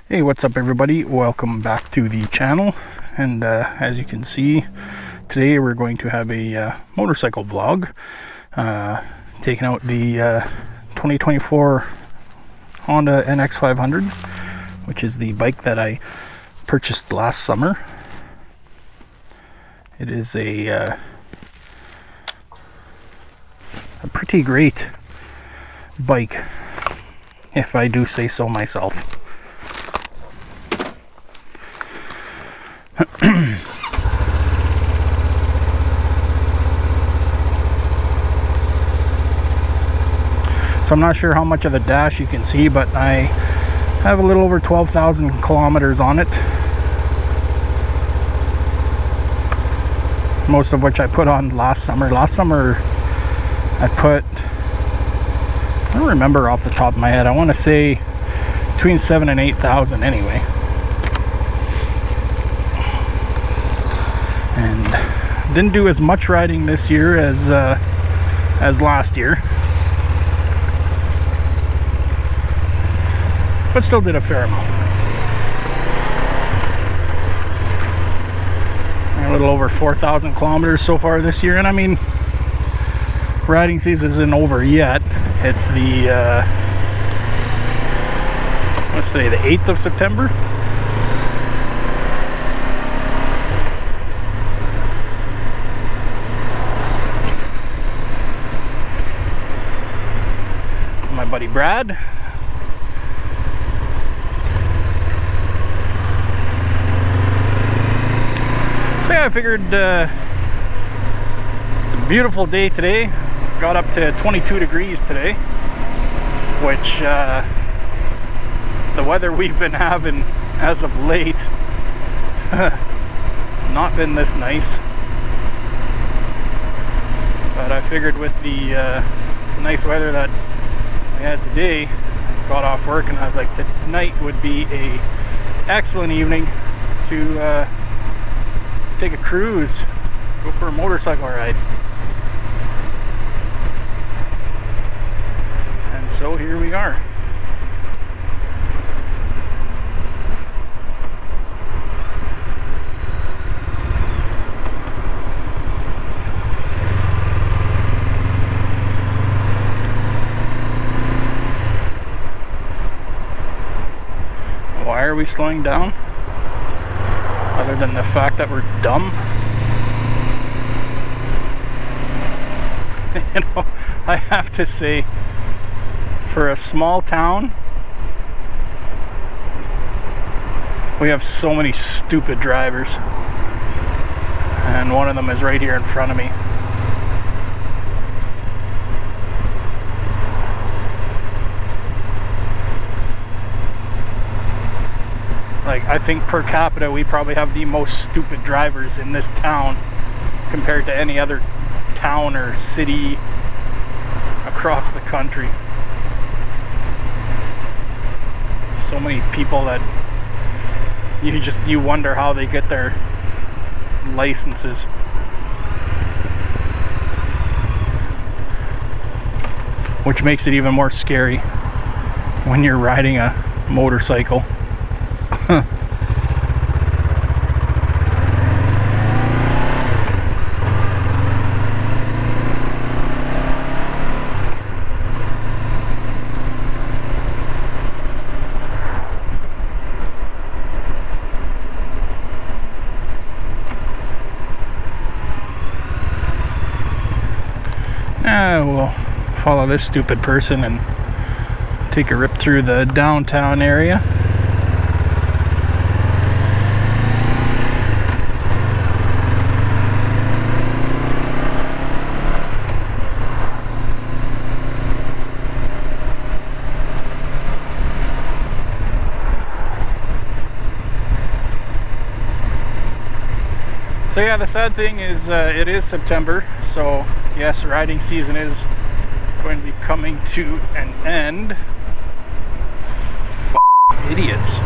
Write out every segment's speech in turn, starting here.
Hey, what's up everybody? Welcome back to the channel, and as you can see, today we're going to have a motorcycle vlog, taking out the 2024 Honda NX500, which is the bike that I purchased last summer. It is a pretty great bike, if I do say so myself. So I'm not sure how much of the dash you can see, but I have a little over 12,000 kilometers on it, most of which I put on last summer. Last summer I don't remember off the top of my head, I want to say between 7,000 and 8,000 anyway. And didn't do as much riding this year as last year, but still did a fair amount. A little over 4,000 kilometers so far this year, and I mean, riding season isn't over yet. It's the what's today, the 8th of September. My buddy Brad. So yeah, I figured it's a beautiful day today. Got up to 22 degrees today, which the weather we've been having as of late not been this nice. But I figured with the nice weather that we had today, got off work and I was like, tonight would be a excellent evening to take a cruise, go for a motorcycle ride. And so here we are. Why are we slowing down? Other than the fact that we're dumb. You know, I have to say, for a small town, we have so many stupid drivers. And one of them is right here in front of me. Like, I think per capita we probably have the most stupid drivers in this town compared to any other town or city across the country. So many people that you wonder how they get their licenses. Which makes it even more scary when you're riding a motorcycle. We'll follow this stupid person and take a rip through the downtown area. So yeah, the sad thing is it is September, so yes, riding season is going to be coming to an end. Idiots.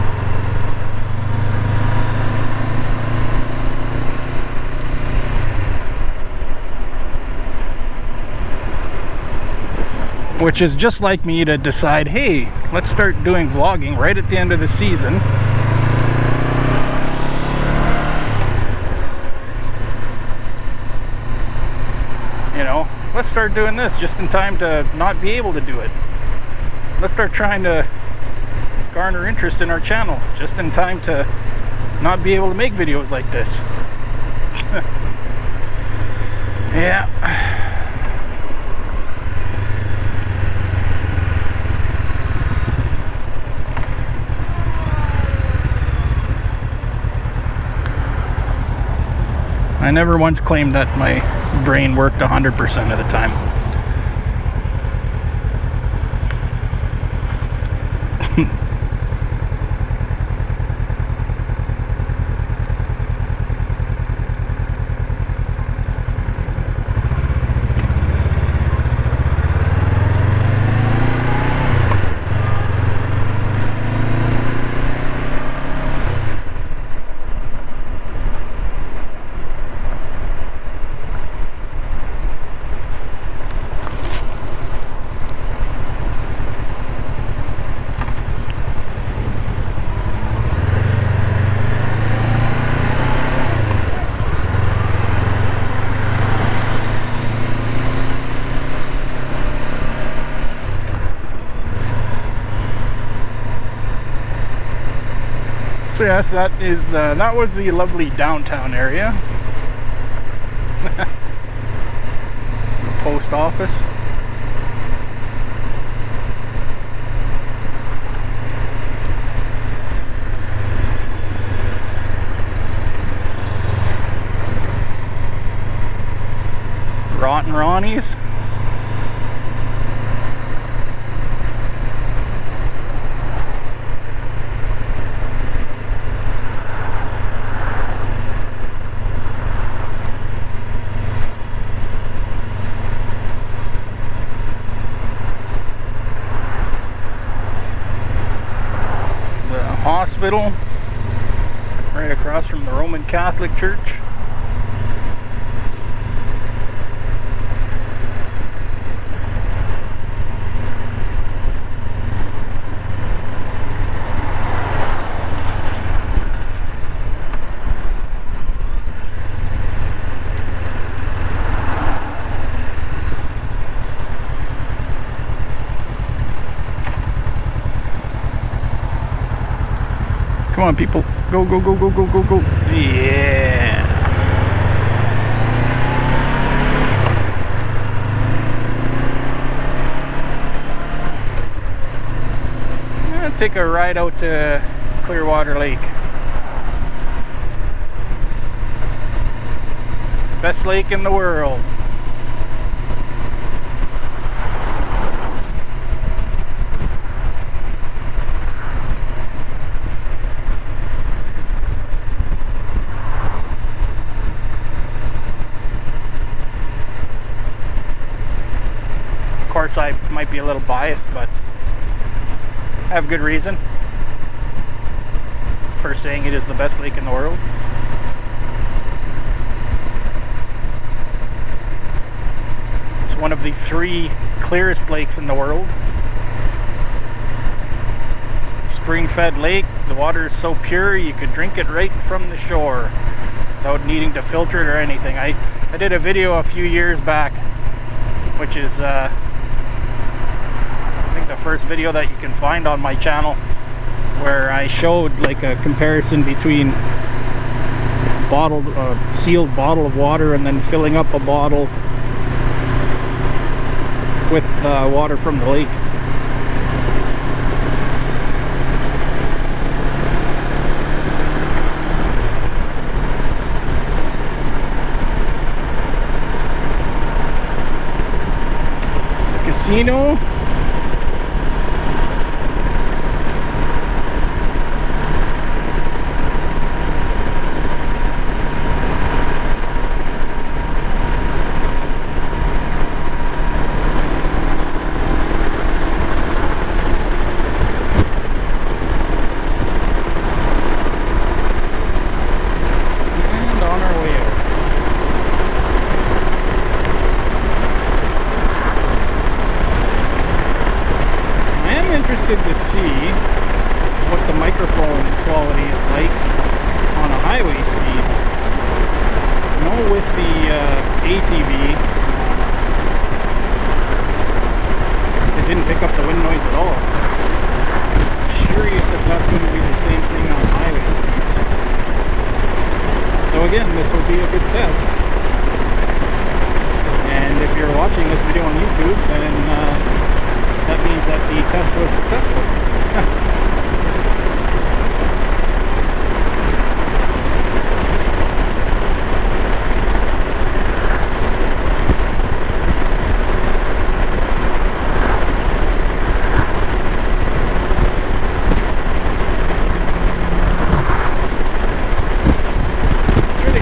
which is just like me to decide, hey, let's start doing vlogging right at the end of the season. You know, let's start doing this just in time to not be able to do it. Let's start trying to garner interest in our channel just in time to not be able to make videos like this. Yeah. I never once claimed that my brain worked 100% of the time. So yes, that was the lovely downtown area. Post office. Rotten Ronnie's. Hospital right across from the Roman Catholic Church. Come on, people. Go, go, go, go, go, go, go. Yeah. I'm gonna take a ride out to Clearwater Lake. Best lake in the world. Of course, I might be a little biased, but I have good reason for saying it is the best lake in the world. It's one of the 3 clearest lakes in the world. Spring-fed lake. The water is so pure you could drink it right from the shore without needing to filter it or anything. I did a video a few years back, which is I think the first video that you can find on my channel, where I showed like a comparison between sealed bottle of water and then filling up a bottle with water from the lake. Casino. see what the microphone quality is like on a highway speed. You know, with the ATV, it didn't pick up the wind noise at all. Curious if that's going to be the same thing on highway speeds. So again, this will be a good test. And if you're watching this video on YouTube, then that means that the test was successful.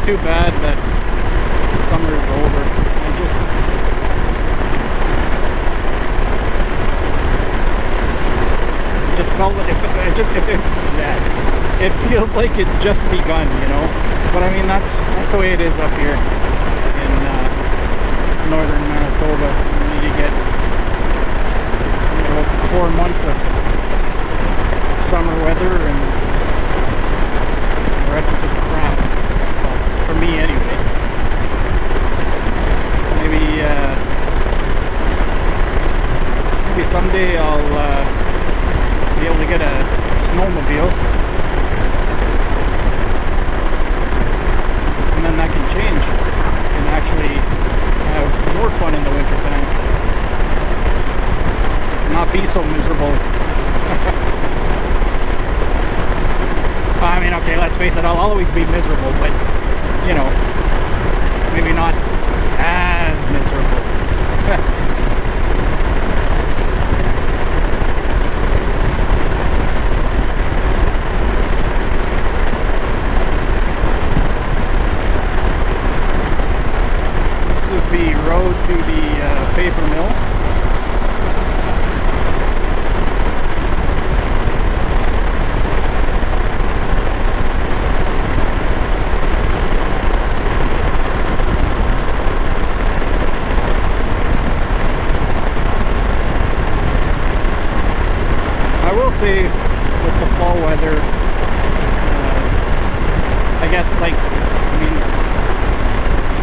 Too bad that summer is over. I just felt like it feels like it just begun, you know. But I mean, that's the way it is up here in northern Manitoba. You get 4 months of summer weather, and the rest is just crap. For me anyway. Maybe someday I'll be able to get a snowmobile, and then that can change and actually have more fun in the winter time, not be so miserable. I mean, okay, let's face it, I'll always be miserable, but you know, maybe not as miserable. This is the road to the paper mill. Say with the fall weather, I guess, like, I mean,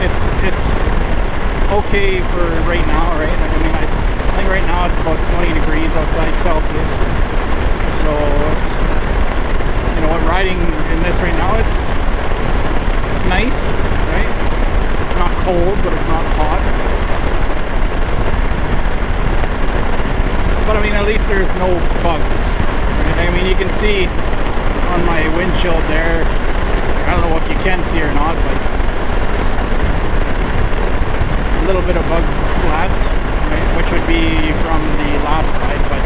it's okay for right now, right? Like, I mean, I think right now it's about 20 degrees outside Celsius, so it's, you know what, riding in this right now, it's nice, right? It's not cold, but it's not hot. But I mean, at least there's no bugs. I mean, you can see on my windshield there, I don't know if you can see or not, but a little bit of bug splats, right, which would be from the last ride. But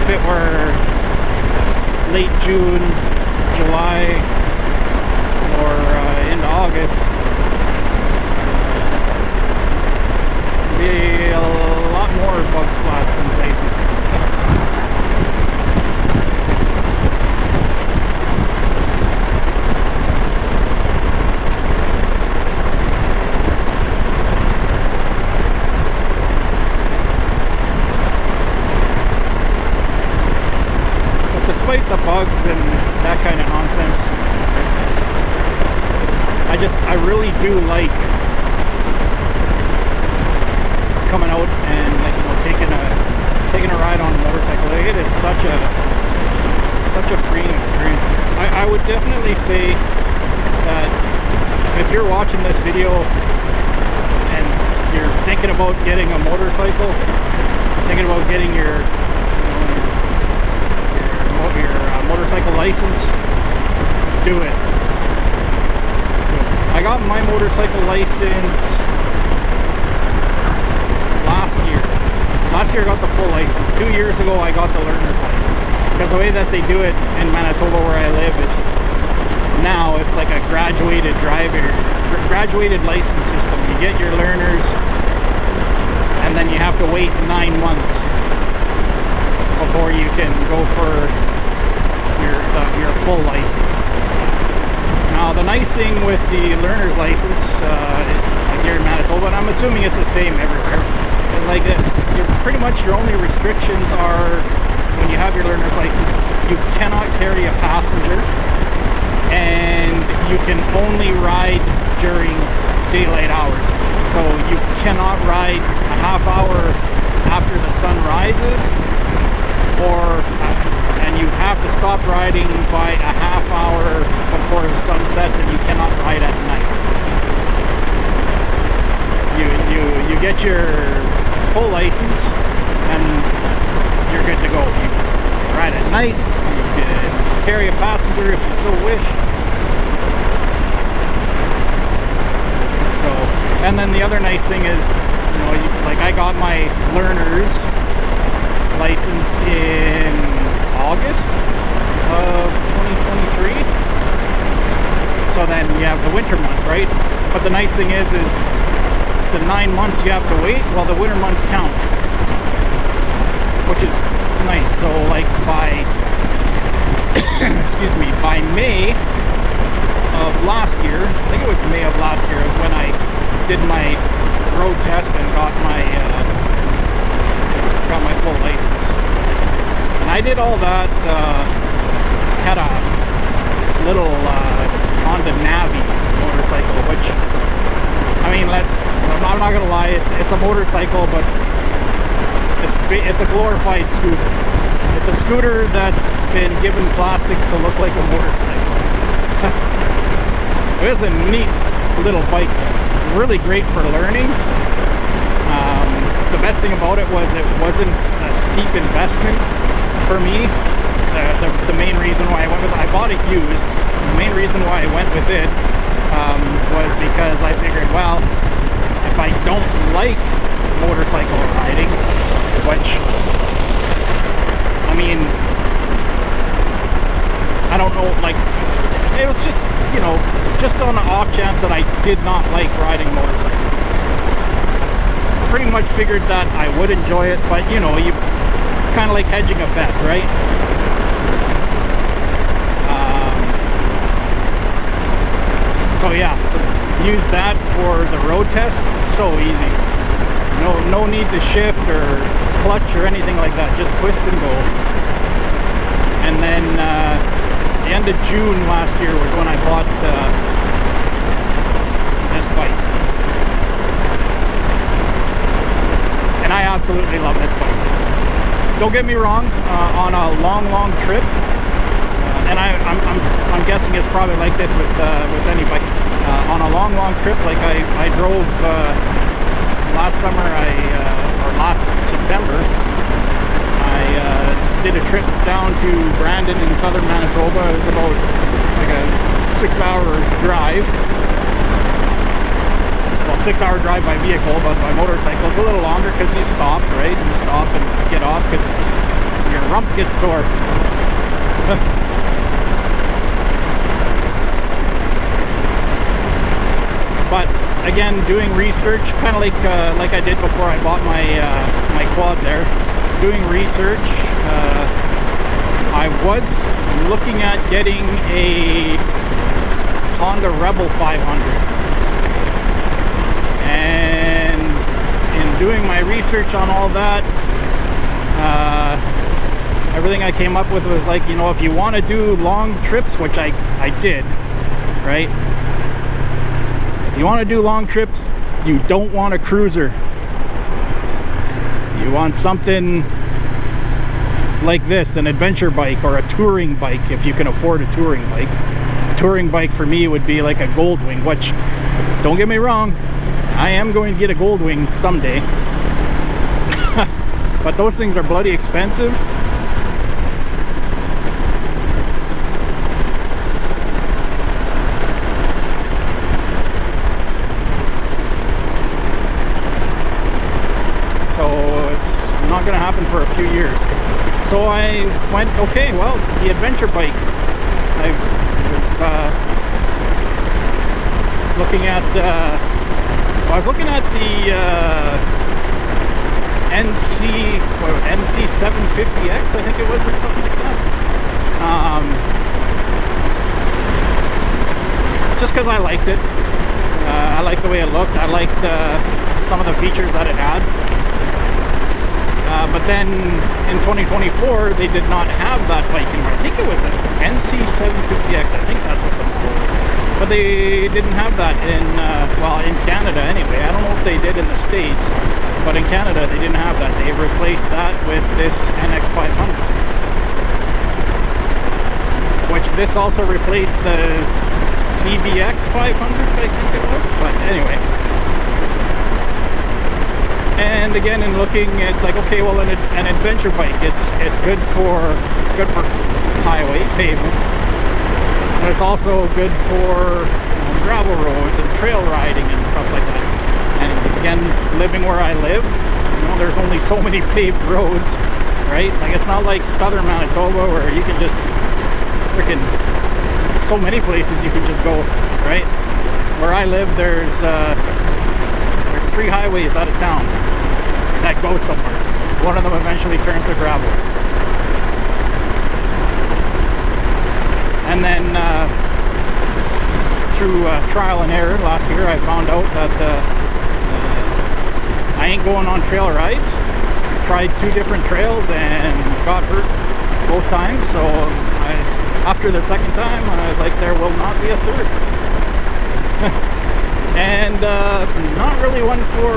if it were late June, July, or into August, there'd be a lot more bug splats in places. Despite the bugs and that kind of nonsense, I really do like coming out and, like, you know, taking a ride on a motorcycle. It is such a freeing experience. I would definitely say that if you're watching this video and you're thinking about getting a motorcycle, thinking about getting your motorcycle license, do it. I got my motorcycle license last year. Last year I got the full license. 2 years ago I got the learner's license. Because the way that they do it in Manitoba where I live is now it's like a graduated license system. You get your learners and then you have to wait 9 months before you can go for your full license. Now the nice thing with the learner's license here in Manitoba, and I'm assuming it's the same everywhere, like you're pretty much, your only restrictions are you cannot carry a passenger, and you can only ride during daylight hours. So you cannot ride a half hour after the sun rises, and you have to stop riding by a half hour before the sun sets, and you cannot ride at night. You get your full license and you're good to go. You ride at night, you can carry a passenger if you so wish. So, and then the other nice thing is, you know, like I got my learner's license in August of 2023. So then you have the winter months, right? But the nice thing is the 9 months you have to wait, well, the winter months count, which is nice. So like by excuse me, by May of last year, I think it was May of last year, is when I did my road test and got my full license. And I did all that, had a little Honda Navi motorcycle, which, I mean, I'm not gonna lie, it's a motorcycle, but it's a glorified scooter. It's a scooter that's been given plastics to look like a motorcycle. It was a neat little bike, really great for learning. The best thing about it was it wasn't a steep investment for me. The main reason why I went with it, I bought it used. The main reason why I went with it was because I figured, well, if I don't like motorcycle riding, which, I mean, I don't know, like, it was just, you know, just on the off chance that I did not like riding motorcycles. Pretty much figured that I would enjoy it, but you know, you kind of like hedging a bet, right? So yeah, use that for the road test. So easy. No need to shift or clutch or anything like that. Just twist and go. And then the end of June last year was when I bought this bike. And I absolutely love this bike. Don't get me wrong, on a long trip, and I'm guessing it's probably like this with any bike. On a long trip, like I drove last summer, or last September, I did a trip down to Brandon in southern Manitoba. It was about like a 6-hour drive. Well, 6-hour drive by vehicle, but by motorcycle it's a little longer because you stop, right? You stop and get off because your rump gets sore. But again, doing research, kind of like I did before I bought my my quad there. Doing research, I was looking at getting a Honda Rebel 500. And in doing my research on all that, everything I came up with was like, you know, if you want to do long trips, which I did, right? If you want to do long trips, you don't want a cruiser. You want something like this, an adventure bike or a touring bike, if you can afford a touring bike. A touring bike for me would be like a Goldwing, which, don't get me wrong, I am going to get a Goldwing someday. But those things are bloody expensive. So it's not going to happen for a few years. So I went, okay, well, the adventure bike. I was looking at the NC 750X, I think it was, or something like that. Just because I liked it. I liked the way it looked. I liked some of the features that it had. But then in 2024, they did not have that bike anymore. I think it was an NC750X. I think that's what the model was. But they didn't have that in, well, in Canada anyway. I don't know if they did in the States, but in Canada they didn't have that. They replaced that with this NX500. Which this also replaced the CBX 500, I think it was. But anyway. And again, in looking, it's like, okay, well, an adventure bike, it's good for highway pavement, but it's also good for gravel roads and trail riding and stuff like that. And again, living where I live, there's only so many paved roads, right? Like, it's not like southern Manitoba where you can just freaking so many places you can just go, right? Where I live, there's 3 highways out of town that go somewhere. One of them eventually turns to gravel. And then through trial and error last year, I found out that I ain't going on trail rides. Tried 2 different trails and got hurt both times. So after the second time, I was like, there will not be a third. And not really one for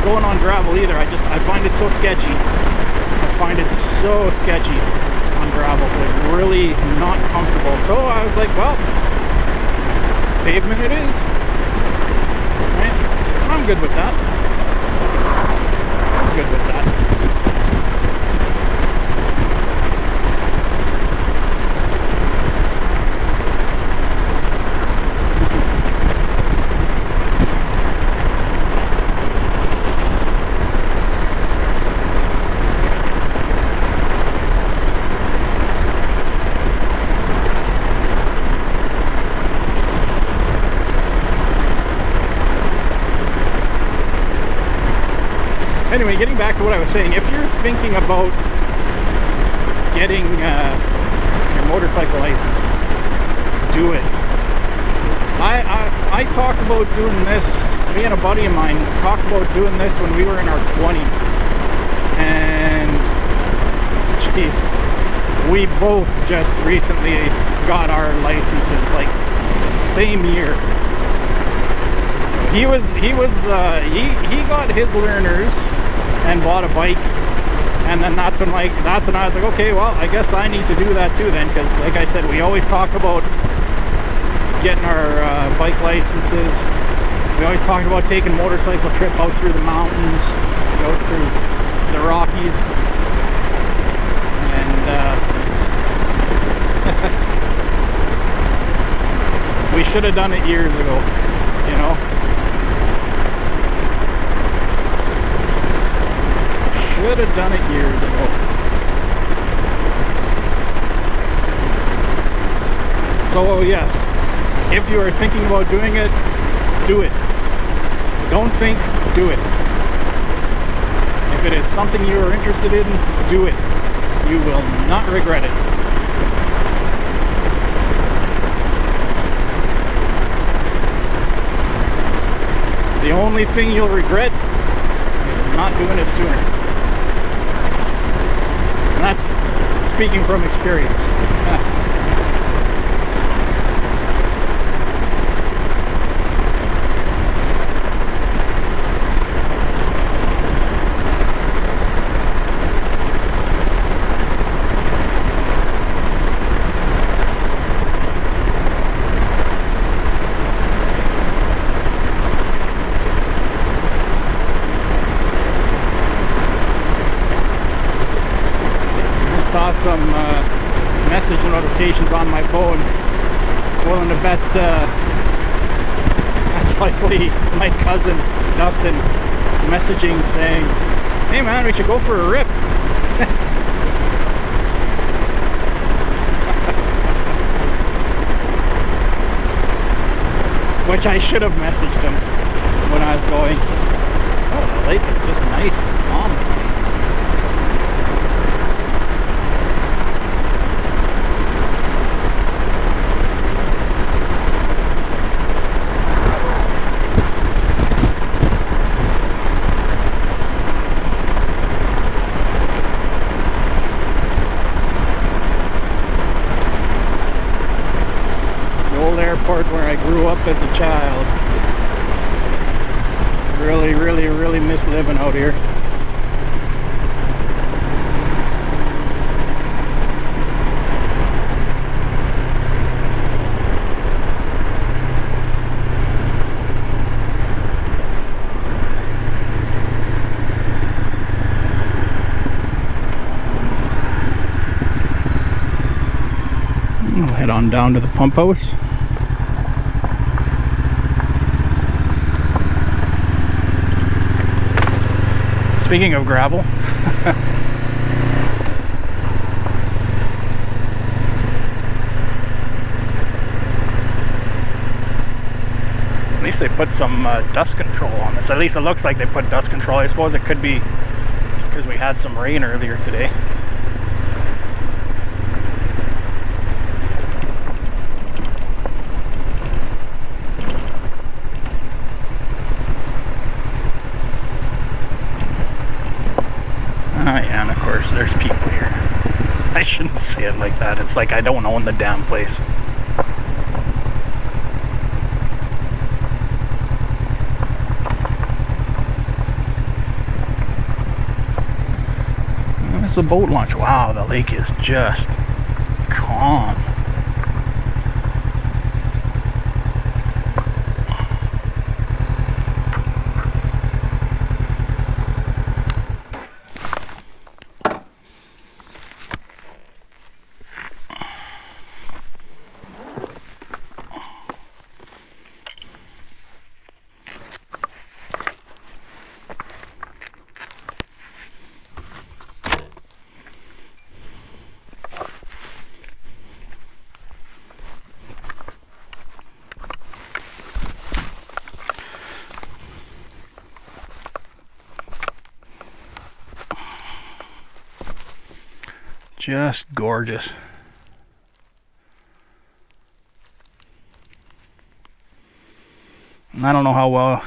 going on gravel either. I find it so sketchy. I find it so sketchy on gravel, like really not comfortable. So I was like, well, pavement it is. Right? I'm good with that. I'm good with that. Anyway, getting back to what I was saying, if you're thinking about getting your motorcycle license, do it. I talked about doing this, me and a buddy of mine talked about doing this when we were in our 20s. And, jeez, we both just recently got our licenses, like, same year. He got his learners and bought a bike, and then that's when I was like, okay, well, I guess I need to do that too then, because like I said, we always talk about getting our bike licenses. We always talk about taking a motorcycle trip out through the mountains, go through the Rockies, and we should have done it years ago, you know. Should have done it years ago. So yes, if you are thinking about doing it, do it. Don't think, do it. If it is something you are interested in, do it. You will not regret it. The only thing you'll regret is not doing it sooner. And that's speaking from experience. Saw some message notifications on my phone. Willing to bet that's likely my cousin Dustin messaging saying, hey man, we should go for a rip. Which I should have messaged him when I was going. Oh, the lake is just nice and calm. airport where I grew up as a child. Really, really, really miss living out here. We'll head on down to the pump house. Speaking of gravel, at least they put some dust control on this. At least it looks like they put dust control. I suppose it could be just because we had some rain earlier today. Yeah, and of course there's people here. I shouldn't say it like that. It's like I don't own the damn place. There's the boat launch. Wow, the lake is just calm. Just gorgeous. And I don't know how well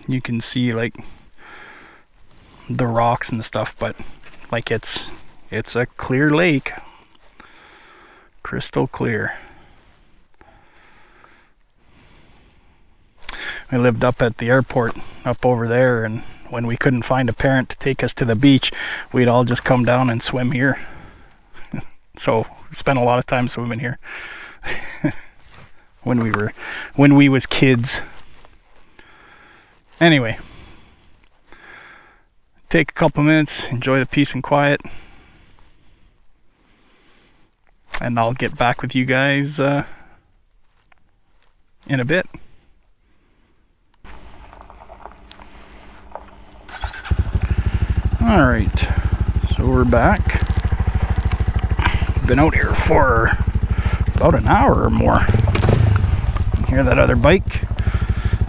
you can see like the rocks and stuff, but like it's a clear lake, crystal clear. We lived up at the airport up over there, and when we couldn't find a parent to take us to the beach, we'd all just come down and swim here. So we spent a lot of time swimming here when we was kids. Anyway, take a couple minutes, enjoy the peace and quiet, and I'll get back with you guys in a bit. Alright, so we're back. Been out here for about an hour or more. You hear that other bike?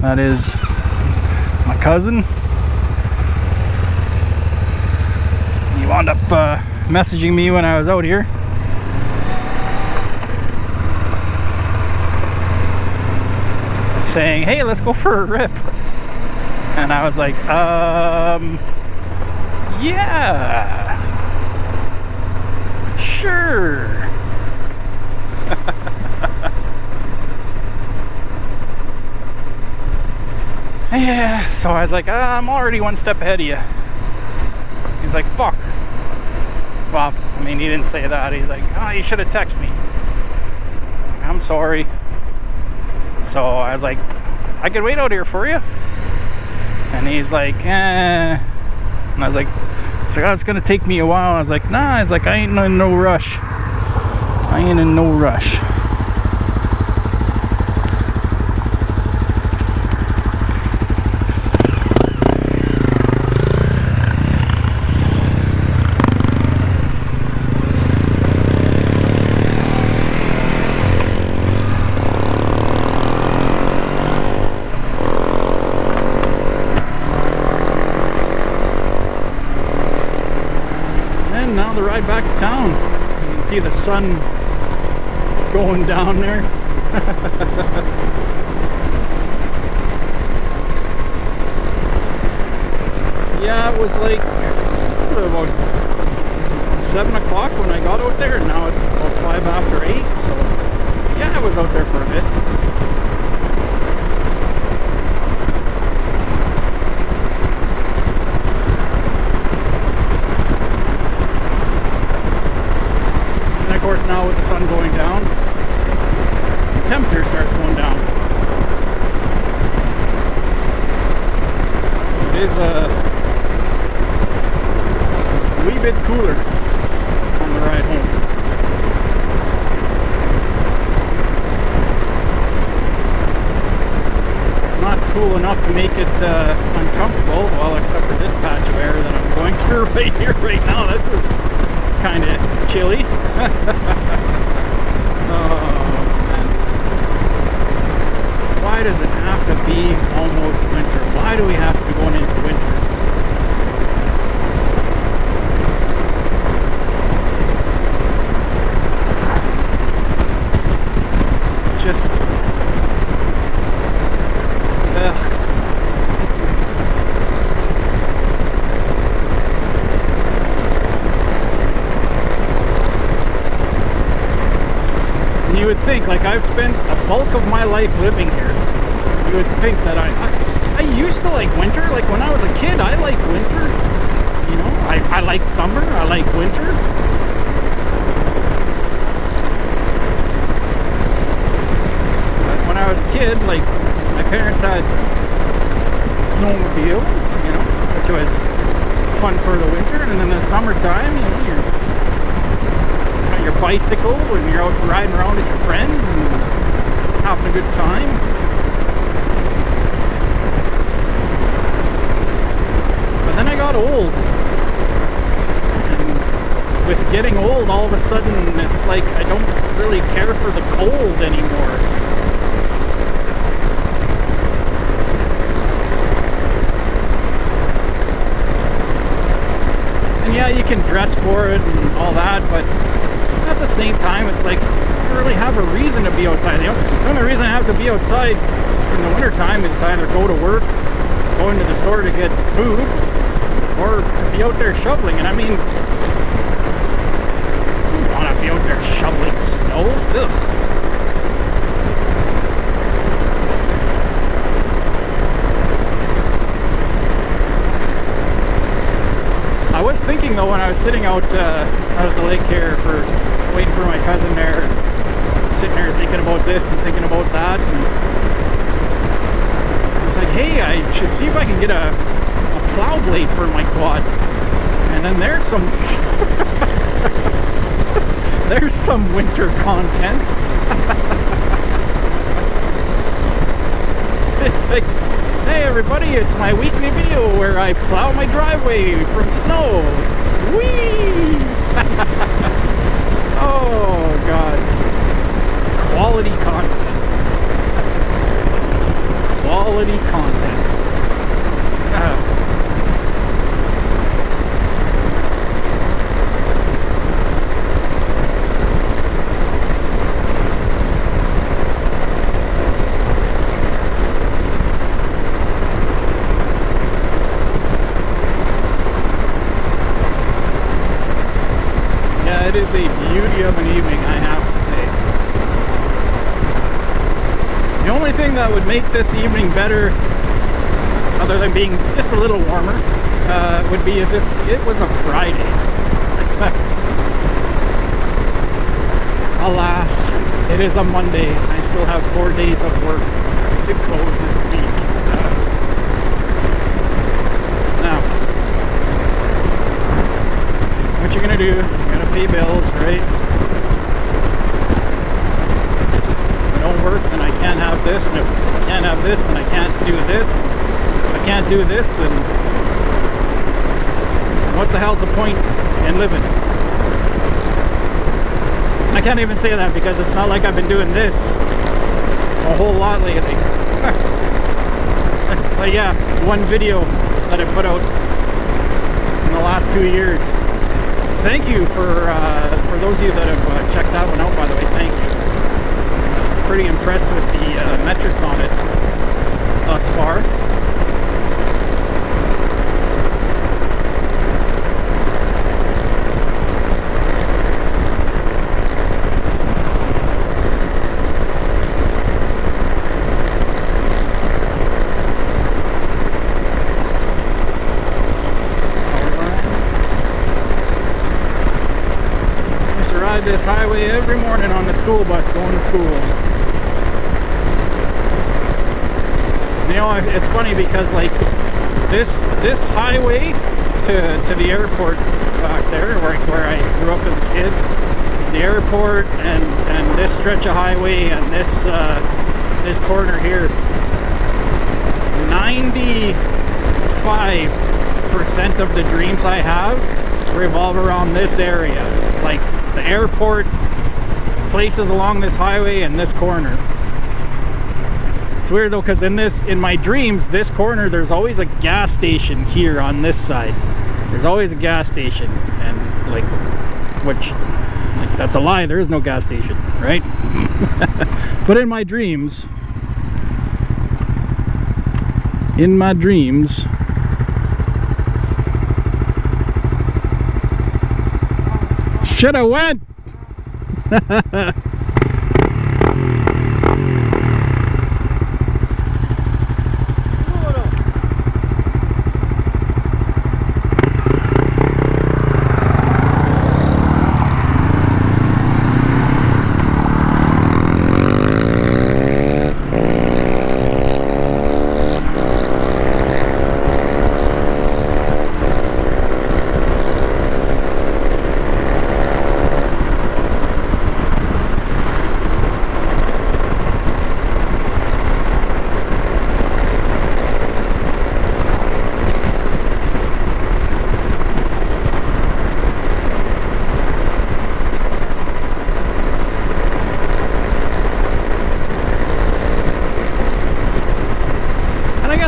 That is my cousin. He wound up messaging me when I was out here. Saying, hey, let's go for a rip. And I was like, yeah. Sure. Yeah, so I was like, I'm already one step ahead of you. He's like, fuck. Well, I mean, he didn't say that. He's like, oh, you should have texted me. I'm sorry. So I was like, I could wait out here for you. And he's like, eh. And I was like, oh, it's gonna take me a while. I was like, nah. He's like, I ain't in no rush. I ain't in no rush. Now the ride back to town. You can see the sun going down there. Yeah, it was like about 7 o'clock when I got out there, and now it's about 5 after 8, so Yeah, I was out there for a bit. And of course now with the sun going down, the temperature starts going down. It is a wee bit cooler on the ride home. Not cool enough to make it uncomfortable, well, except for this patch of air that I'm going through right here, right now. That's just kind of chilly. Oh, man. Why does it have to be almost winter? Why do we have to be going into winter? It's just... ugh. You would think, like, I've spent a bulk of my life living here. You would think that I used to like winter. Like when I was a kid, I liked winter. You know, I liked summer. I liked winter. But when I was a kid, like my parents had snowmobiles, you know, which was fun for the winter, and then in the summertime, you know, you're on your bicycle and you're out riding around with your friends and having a good time. But then I got old, and with getting old, all of a sudden it's like I don't really care for the cold anymore. And yeah, you can dress for it and all that, but at the same time, it's like I don't really have a reason to be outside. The only reason I have to be outside in the wintertime is to either go to work, go into the store to get food, or to be out there shoveling. And I mean, I don't want to be out there shoveling snow. Ugh. I was thinking though, when I was sitting out at the lake here for waiting for my cousin there, and sitting there thinking about this and thinking about that, and I was like, hey, I should see if I can get a plow blade for my quad. And then there's some there's some winter content. It's like, hey everybody, it's my weekly video where I plow my driveway from snow. Whee! Oh god. Quality content. Quality content. It is a beauty of an evening, I have to say. The only thing that would make this evening better, other than being just a little warmer, would be as if it was a Friday. Alas, it is a Monday. I still have 4 days of work to go this week. Now, what you're gonna do? Pay bills, right? If I don't work, then I can't have this, and if I can't have this, then I can't do this. If I can't do this, then what the hell's the point in living? I can't even say that because it's not like I've been doing this a whole lot lately. But yeah, one video that I put out in the last 2 years. Thank you for those of you that have checked that one out, by the way. Thank you. Pretty impressed with the metrics on it thus far. used to ride this highway every morning on the school bus going to school. You know, it's funny because like this highway to the airport back there where I grew up as a kid, the airport and this stretch of highway and this corner here, 95% of the dreams I have revolve around this area, like the airport, places along this highway, and this corner. It's weird though, because in my dreams, this corner, there's always a gas station here on this side. There's always a gas station, and like, that's a lie. There is no gas station, right? But in my dreams, shoulda went.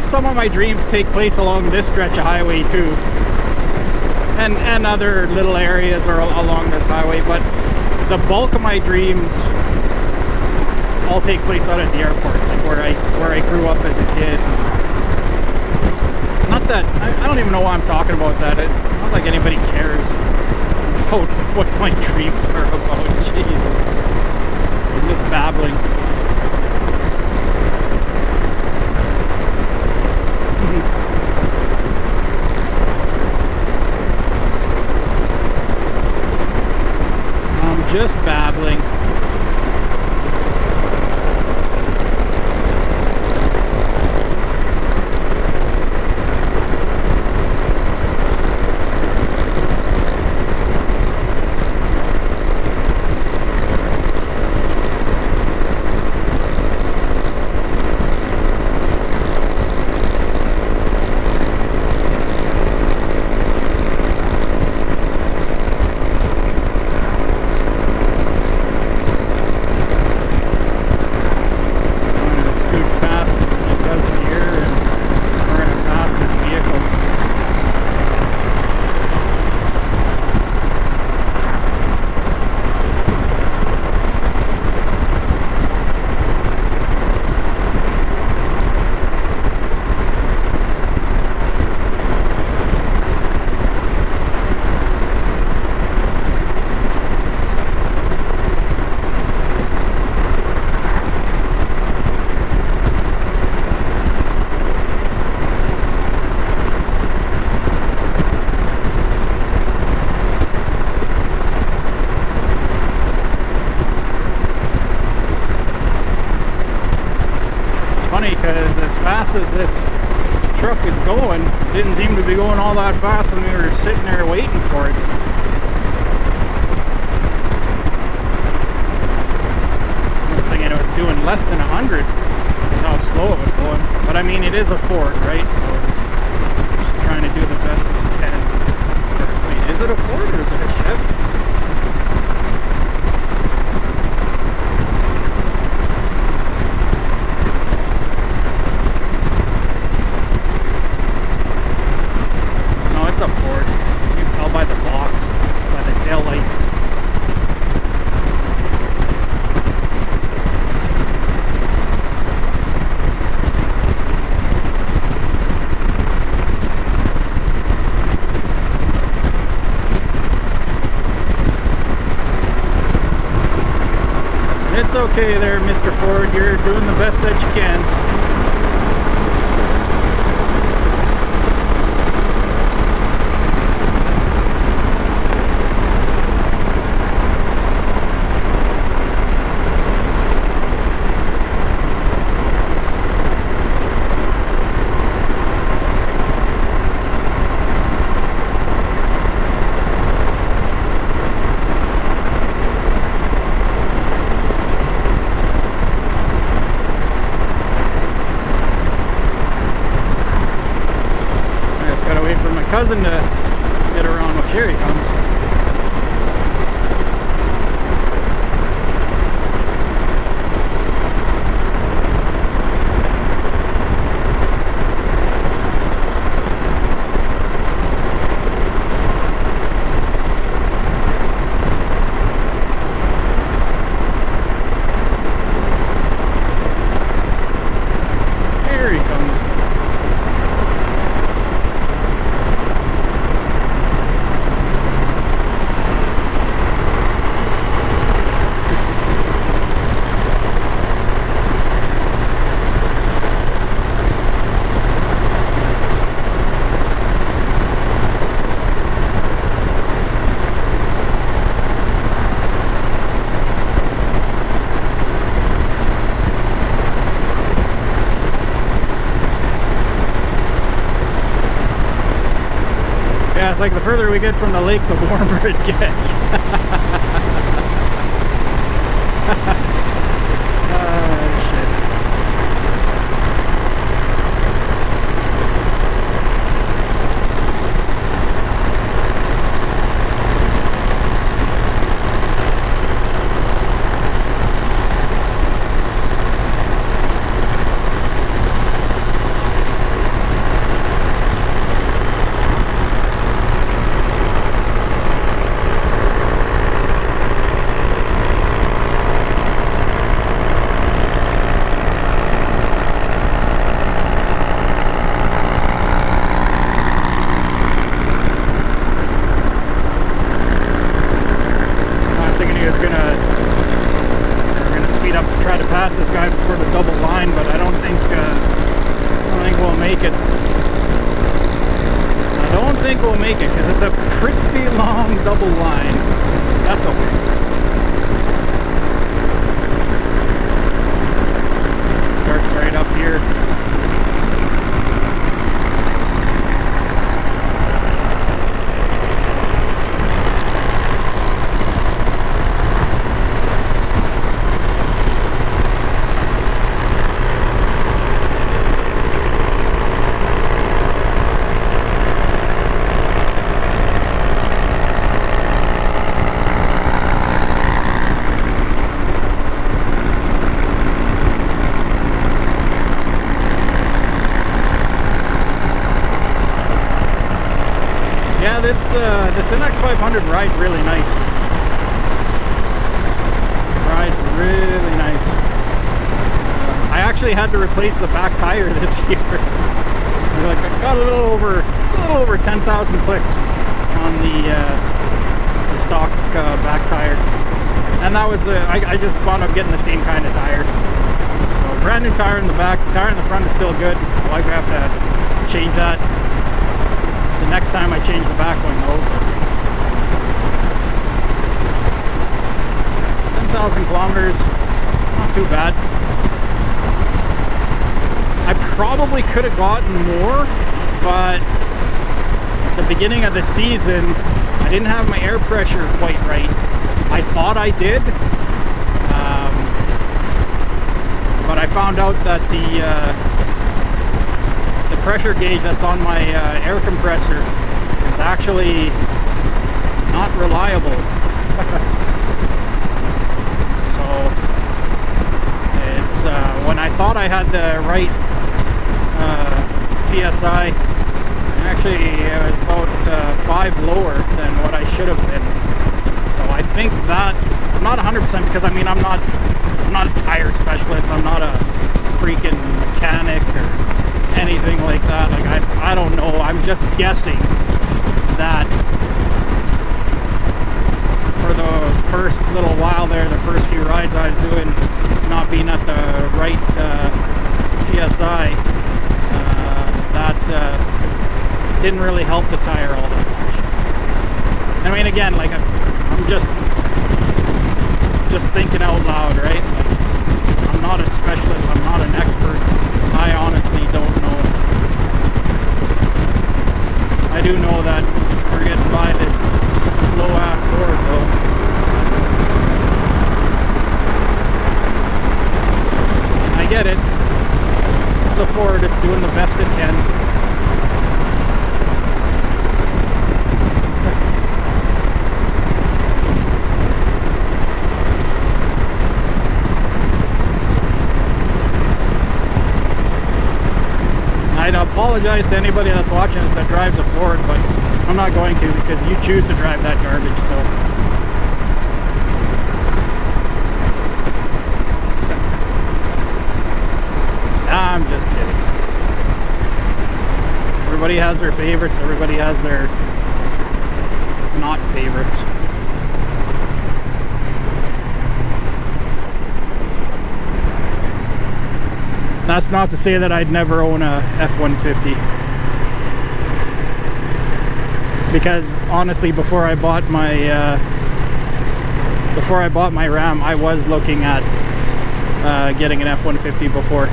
Some of my dreams take place along this stretch of highway too, and other little areas are along this highway, but the bulk of my dreams all take place out at the airport, like where I grew up as a kid. Not that I don't even know why I'm talking about that. Not like anybody cares about what my dreams are about. Jesus, I'm just babbling. Just babbling. Because as fast as this truck is going, it didn't seem to be going all that fast when we were sitting there waiting for it. I was thinking it was doing less than 100. How slow it was going. But I mean, it is a Ford, right? So it's just trying to do the best as we can. Wait, is it a Ford or is it a Chevy? A Ford. You can tell by the box, by the tail lights. It's okay there, Mr. Ford. You're doing the best that you can. cousin to get around. Well, here he comes. Yeah, it's like the further we get from the lake, the warmer it gets. Pass this guy before the double line, but I don't think we'll make it. I don't think we'll make it because it's a pretty long double line. That's okay. Starts right up here. Yeah, this NX 500 rides really nice. Rides really nice. I actually had to replace the back tire this year. Like I got a little over 10,000 clicks on the stock back tire, and that was I just wound up getting the same kind of tire. So brand new tire in the back, tire in the front is still good. I'll likely have to change that the next time I change the back one though. 10,000 kilometers, not too bad. I probably could have gotten more, but at the beginning of the season I didn't have my air pressure quite right. I thought I did, but I found out that the pressure gauge that's on my air compressor is actually not reliable. So it's when I thought I had the right PSI, actually it was about 5 lower than what I should have been. So I think that I'm not 100% because I mean I'm not a tire specialist. I'm not a freaking mechanic or anything like that. Like I don't know. I'm just guessing that for the first little while there, the first few rides I was doing, not being at the right PSI, that didn't really help the tire all that much. I mean, again, like I'm just thinking out loud, right? Like, I'm not a specialist. I'm not an expert. I honestly don't know. I do know that we're getting by this slow ass Ford though. I get it. It's a Ford. It's doing the best it can. apologize to anybody that's watching this that drives a Ford, but I'm not going to, because you choose to drive that garbage. So I'm just kidding. Everybody has their favorites, everybody has their not favorites. That's not to say that I'd never own a F-150, because honestly, before I bought my Ram, I was looking at getting an F-150 before.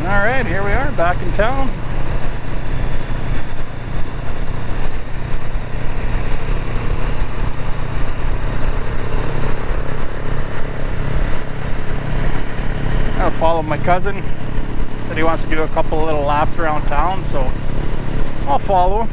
All right, here we are back in town. I'll follow my cousin. Said he wants to do a couple of little laps around town, so I'll follow him.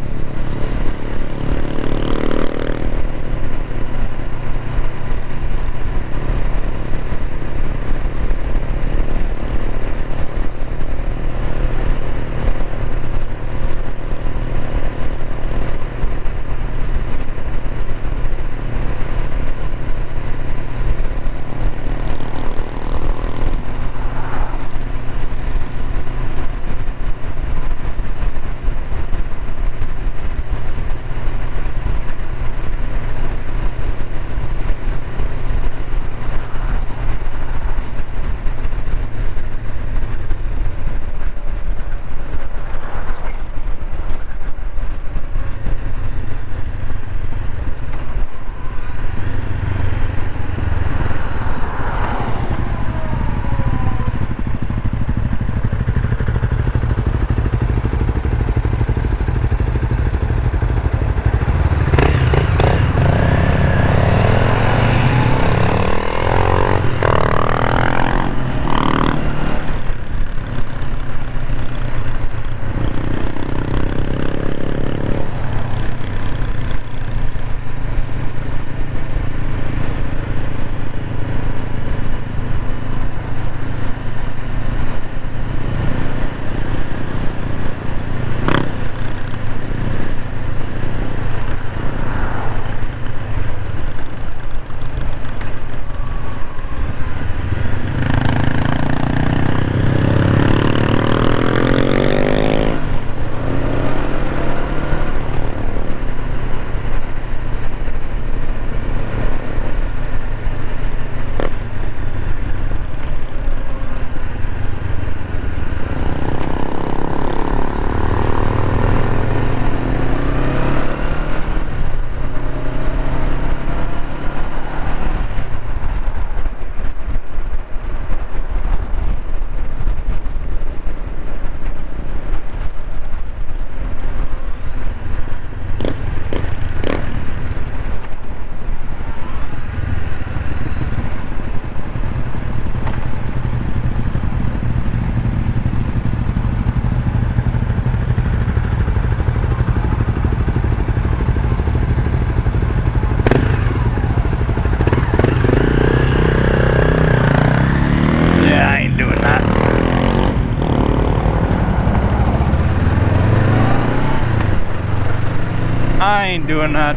I ain't doing that.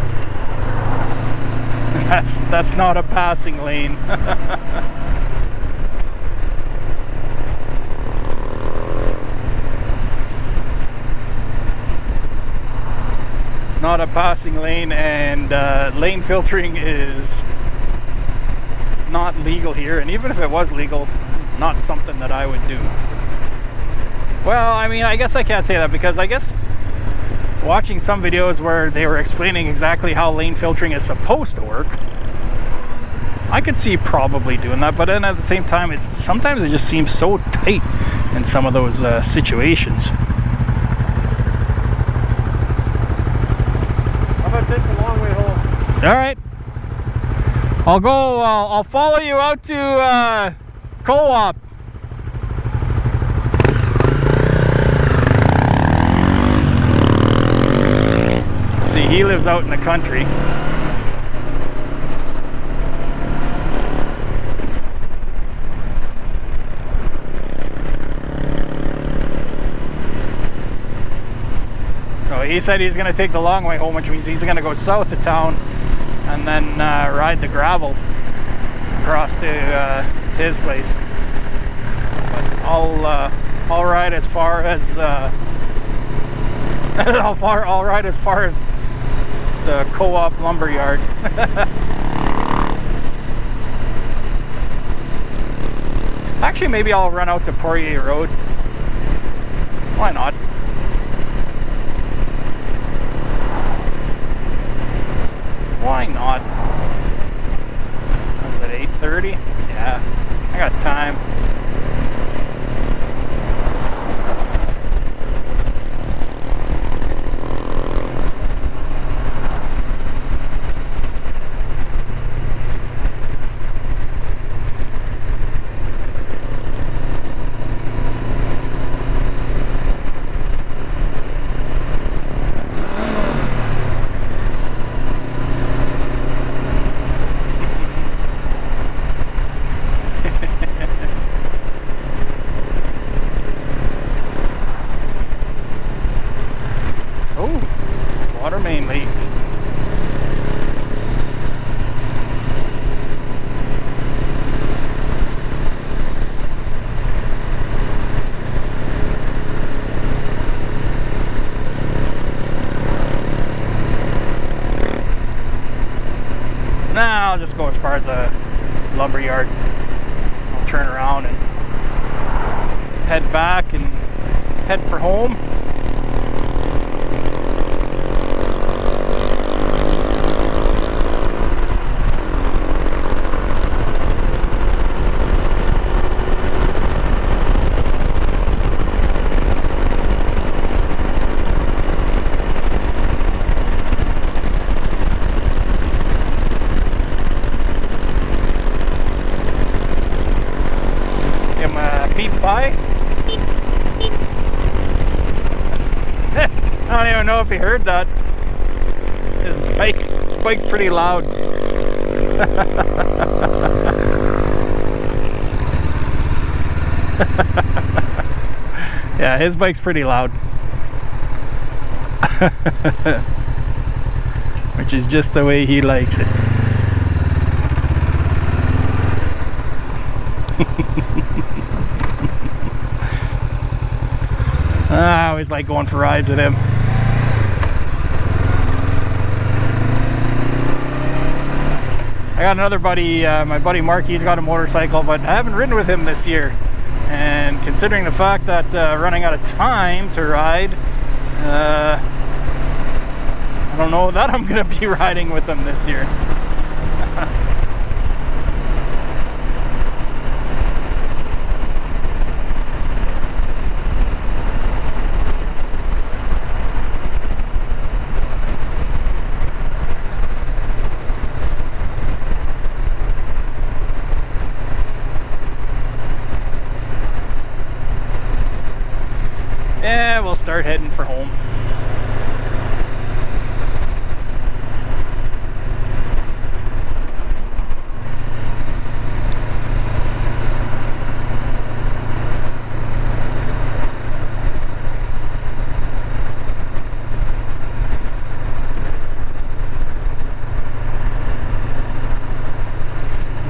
That's not a passing lane. It's not a passing lane, and lane filtering is not legal here, and even if it was legal, not something that I would do. Well, I mean, I guess I can't say that, because I guess watching some videos where they were explaining exactly how lane filtering is supposed to work, I could see probably doing that, but then at the same time, sometimes it just seems so tight in some of those situations. How about take the long way home? All right, I'll follow you out to Co-op. See, he lives out in the country. So he said he's going to take the long way home, which means he's going to go south of town and then ride the gravel across to his place. But I'll ride as far as I'll ride as far as the co-op lumber yard. Actually, maybe I'll run out to Poirier Road. Why not? Why not? Was it 8:30? Yeah, I got time. Water main leak. Nah, I'll just go as far as a lumber yard. I'll turn around and head back and head for home. By. I don't even know if he heard that. His bike's pretty loud. Yeah, his bike's pretty loud. Which is just the way he likes it. I always like going for rides with him. I got another buddy, my buddy Mark, he's got a motorcycle, but I haven't ridden with him this year. And considering the fact that running out of time to ride, I don't know that I'm going to be riding with him this year. Yeah, we'll start heading for home.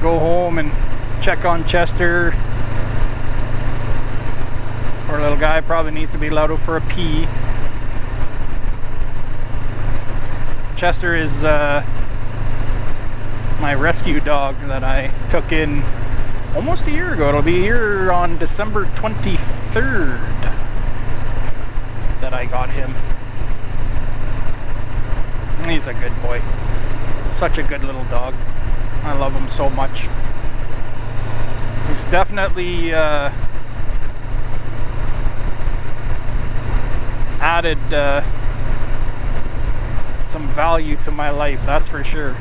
Go home and check on Chester. Poor little guy probably needs to be let out for a pee. Chester is my rescue dog that I took in almost a year ago. It'll be a year on December 23rd that I got him. He's a good boy. Such a good little dog. I love him so much. He's definitely added some value to my life, that's for sure.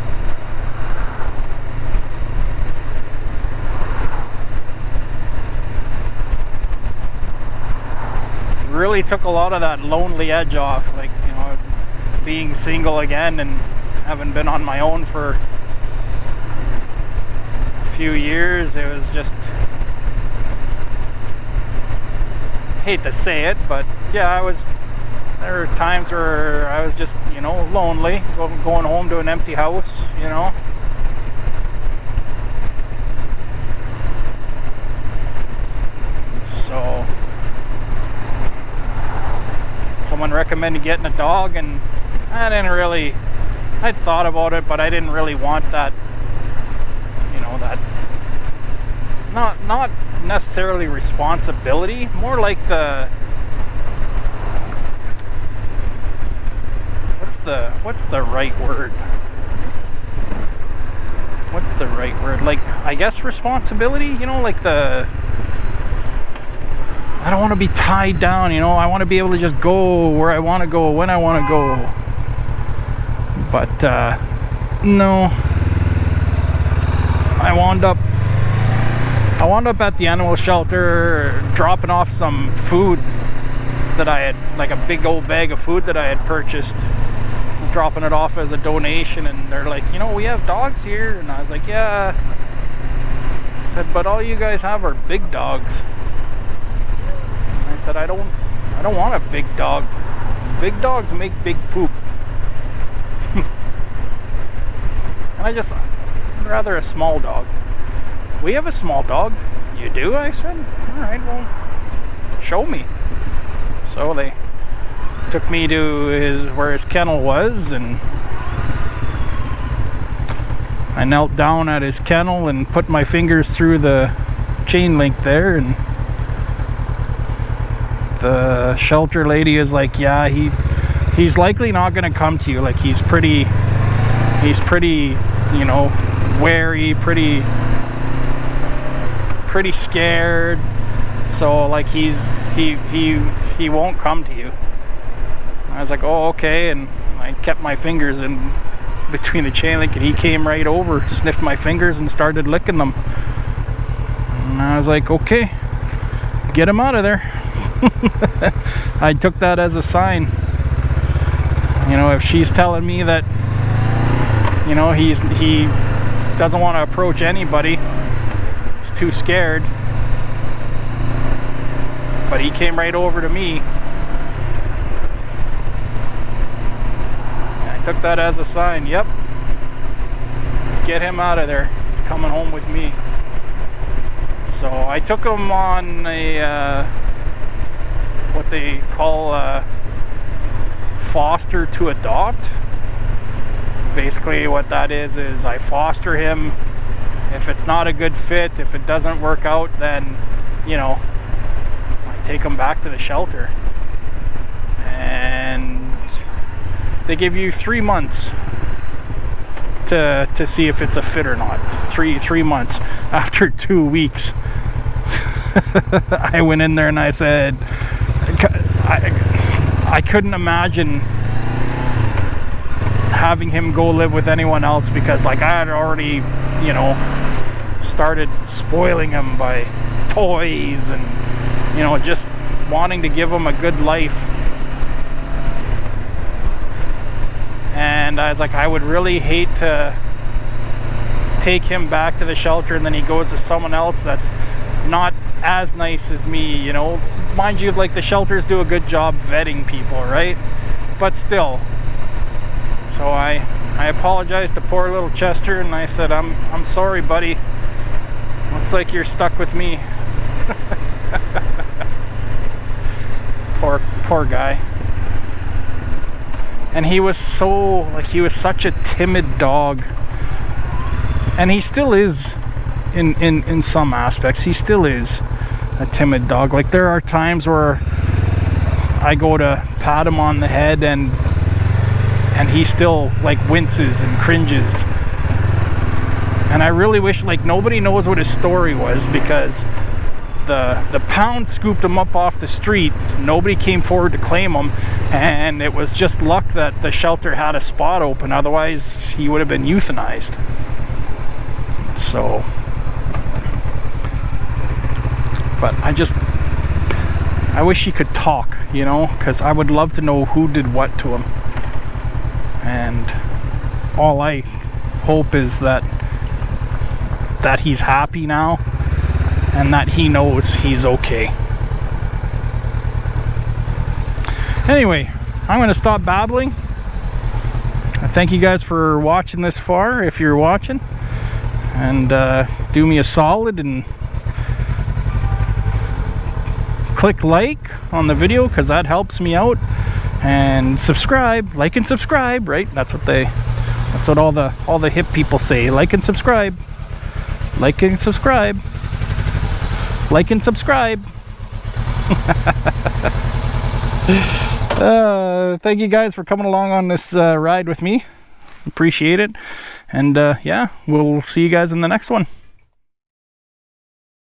Really took a lot of that lonely edge off, like, you know, being single again and having been on my own for a few years. It was just, I hate to say it, but yeah, I was there were times where I was just, you know, lonely, going home to an empty house, you know. So someone recommended getting a dog, and I'd thought about it, but I didn't really want that, you know, that not necessarily responsibility, more like the what's the right word? What's the right word? Like, I guess responsibility, you know, like I don't want to be tied down, you know. I want to be able to just go where I want to go when I want to go. But no, I wound up at the animal shelter dropping off some food that I had, like a big old bag of food that I had purchased, dropping it off as a donation, and they're like, you know, we have dogs here, and I was like, yeah. I said, but all you guys have are big dogs. I said, I don't want a big dog. Big dogs make big poop. And I'd rather a small dog. We have a small dog. You do? I said, alright, well, show me. So they took me to where his kennel was, and I knelt down at his kennel and put my fingers through the chain link there, and the shelter lady is like, yeah, he's likely not gonna come to you. Like, he's pretty, you know, wary, pretty scared. So like he won't come to you. I was like, oh, okay, and I kept my fingers in between the chain link, and he came right over, sniffed my fingers, and started licking them. And I was like, okay, get him out of there. I took that as a sign. You know, if she's telling me that, you know, he doesn't want to approach anybody, he's too scared, but he came right over to me. I took that as a sign. Yep, get him out of there. He's coming home with me. So I took him on a what they call foster to adopt. Basically what that is I foster him. If it's not a good fit, if it doesn't work out, then, you know, I take him back to the shelter. And they give you 3 months to see if it's a fit or not. Three months. After 2 weeks, I went in there and I said, I couldn't imagine having him go live with anyone else, because like I had already, you know, started spoiling him by toys and, you know, just wanting to give him a good life. And I was like, I would really hate to take him back to the shelter and then he goes to someone else that's not as nice as me, you know. Mind you, like, the shelters do a good job vetting people, right? But still. So I apologized to poor little Chester, and I said, I'm sorry, buddy. Looks like you're stuck with me. Poor guy. And he was he was such a timid dog. And he still is in some aspects. He still is a timid dog. Like, there are times where I go to pat him on the head and he still like winces and cringes. And I really wish, like, nobody knows what his story was, because the pound scooped him up off the street. Nobody came forward to claim him, and it was just luck that the shelter had a spot open. Otherwise, he would have been euthanized. So, but I wish he could talk, you know, because I would love to know who did what to him. And all I hope is that he's happy now, and that he knows he's okay. Anyway, I'm going to stop babbling. Thank you guys for watching this far, if you're watching. And do me a solid and click like on the video, because that helps me out. And subscribe, like and subscribe, right? That's what all the hip people say. Like and subscribe. Like and subscribe. Like and subscribe. Thank you guys for coming along on this ride with me. Appreciate it. And yeah, we'll see you guys in the next one.